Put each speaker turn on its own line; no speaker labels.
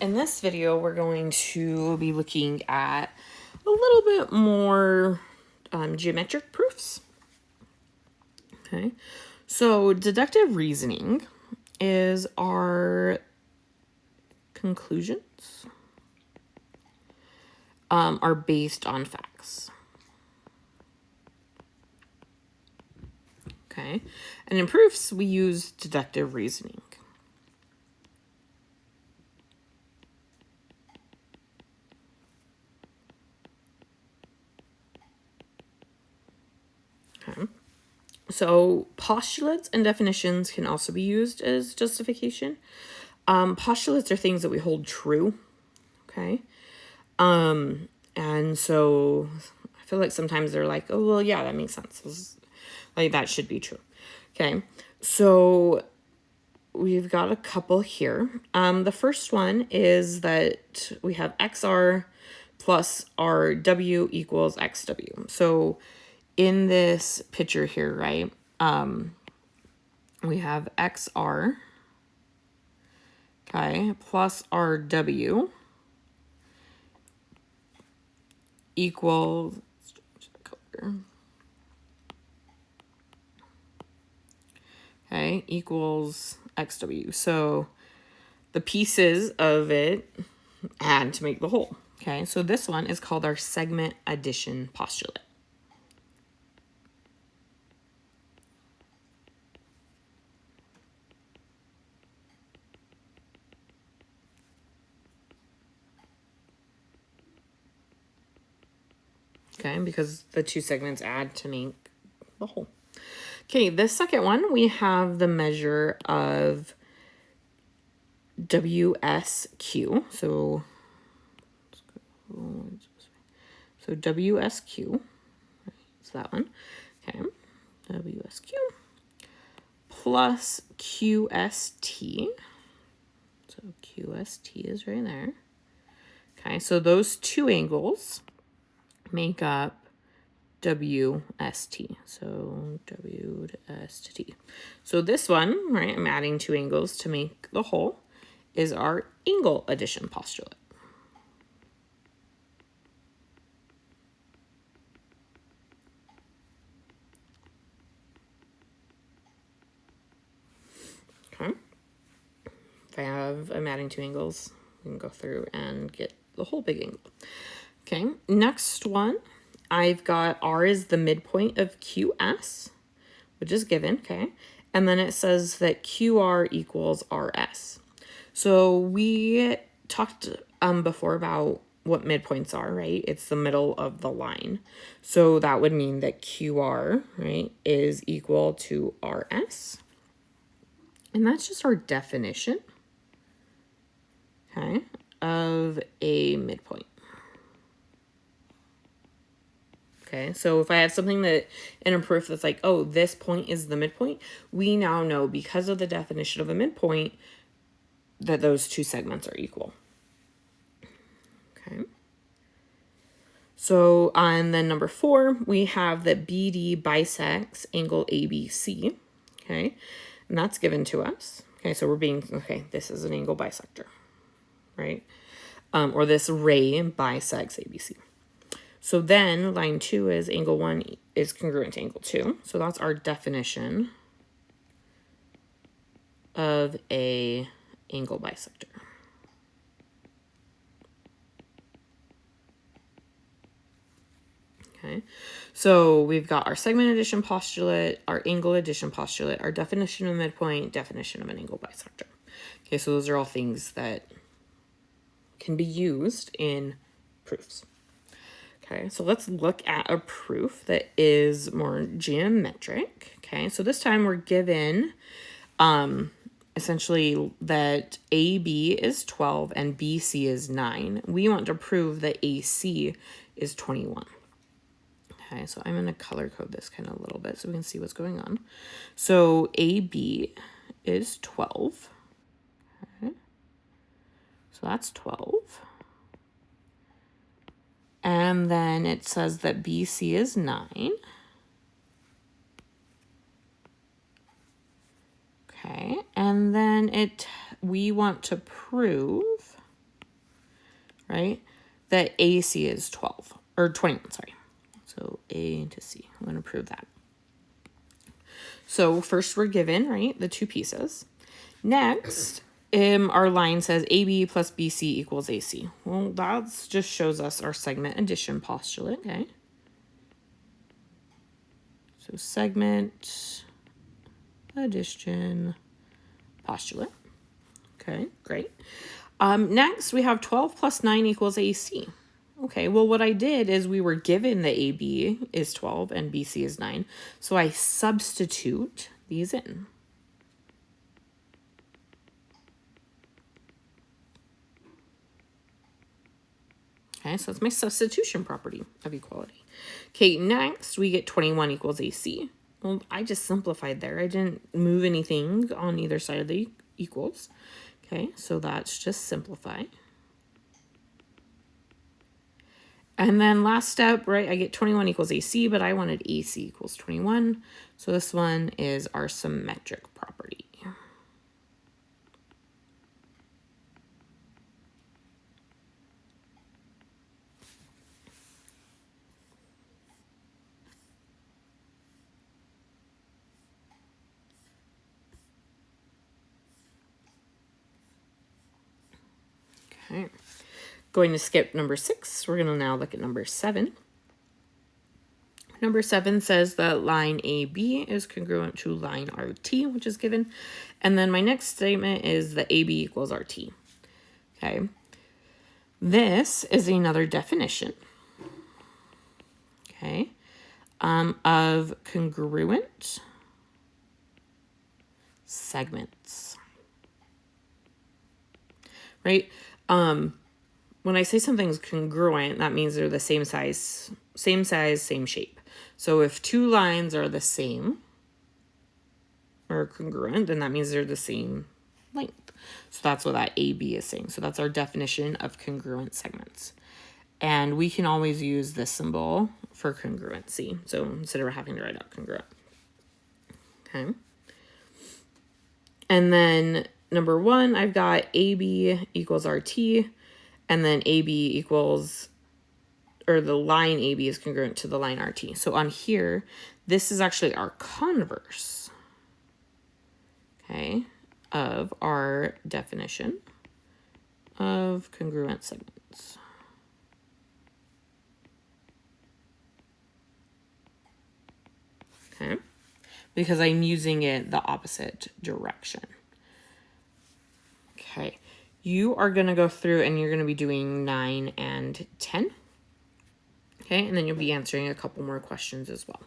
In this video, we're going to be looking at a little bit more geometric proofs. Okay, so deductive reasoning is our conclusions are based on facts. Okay, and in proofs, we use deductive reasoning. Okay. So postulates and definitions can also be used as justification. Postulates are things that we hold true. Okay. And so I feel like sometimes they're like, oh, well, yeah, that makes sense. Like that should be true. Okay. So we've got a couple here. The first one is that we have XR plus RW equals XW. So in this picture here, right, we have XR, okay, plus RW equals, okay, equals XW. So the pieces of it add to make the whole. Okay, so this one is called our segment addition postulate. Okay, because the two segments add to make the whole. Okay, the second one, we have the measure of WSQ. So WSQ, so that one. Okay, WSQ plus QST. So QST is right there. Okay, so those two angles make up WST. So W to S to T. So this one, right, I'm adding two angles to make the whole, is our angle addition postulate. Okay. If I'm adding two angles, we can go through and get the whole big angle. Okay, next one, I've got R is the midpoint of QS, which is given, okay? And then it says that QR equals RS. So we talked before about what midpoints are, right? It's the middle of the line. So that would mean that QR, right, is equal to RS. And that's just our definition, okay, of a midpoint. Okay, so if I have something that in a proof that's like, oh, this point is the midpoint, we now know because of the definition of a midpoint that those two segments are equal. Okay. So on then number 4, we have that BD bisects angle ABC. Okay, and that's given to us. Okay, so we're being, okay, this is an angle bisector, right? Or this ray bisects ABC. So then line 2 is angle 1 is congruent to angle 2. So that's our definition of a angle bisector. Okay, so we've got our segment addition postulate, our angle addition postulate, our definition of midpoint, definition of an angle bisector. Okay, so those are all things that can be used in proofs. Okay, so let's look at a proof that is more geometric. Okay, so this time we're given essentially that AB is 12 and BC is 9. We want to prove that AC is 21. Okay, so I'm going to color code this kind of a little bit so we can see what's going on. So AB is 12. Okay, so that's 12. And then it says that BC is 9. Okay, and then we want to prove right? That AC is 12, or 21, sorry. So A to C, I'm going to prove that. So first we're given, right, the two pieces. Next, our line says AB plus BC equals AC. Well, that just shows us our segment addition postulate, okay? So segment addition postulate. Okay, great. Next, we have 12 plus 9 equals AC. Okay, well, what I did is we were given the AB is 12 and BC is 9. So I substitute these in. Okay, so that's my substitution property of equality. Okay, next we get 21 equals AC. Well, I just simplified there. I didn't move anything on either side of the equals. Okay, so that's just simplify. And then last step, right, I get 21 equals AC, but I wanted AC equals 21. So this one is our symmetric property. Okay, going to skip number 6. We're going to now look at number 7. Number 7 says that line AB is congruent to line RT, which is given. And then my next statement is that AB equals RT. Okay. This is another definition, okay, of congruent segments, right? When I say something's congruent, that means they're the same size, same shape. So if two lines are the same or congruent, then that means they're the same length. So that's what that AB is saying. So that's our definition of congruent segments. And we can always use this symbol for congruency. So instead of having to write out congruent. Okay. And then number 1, I've got AB equals RT. And then AB equals, or the line AB is congruent to the line RT. So on here, this is actually our converse, okay, of our definition of congruent segments. Okay, because I'm using it the opposite direction. Okay, you are going to go through and you're going to be doing 9 and 10. Okay, and then you'll be answering a couple more questions as well.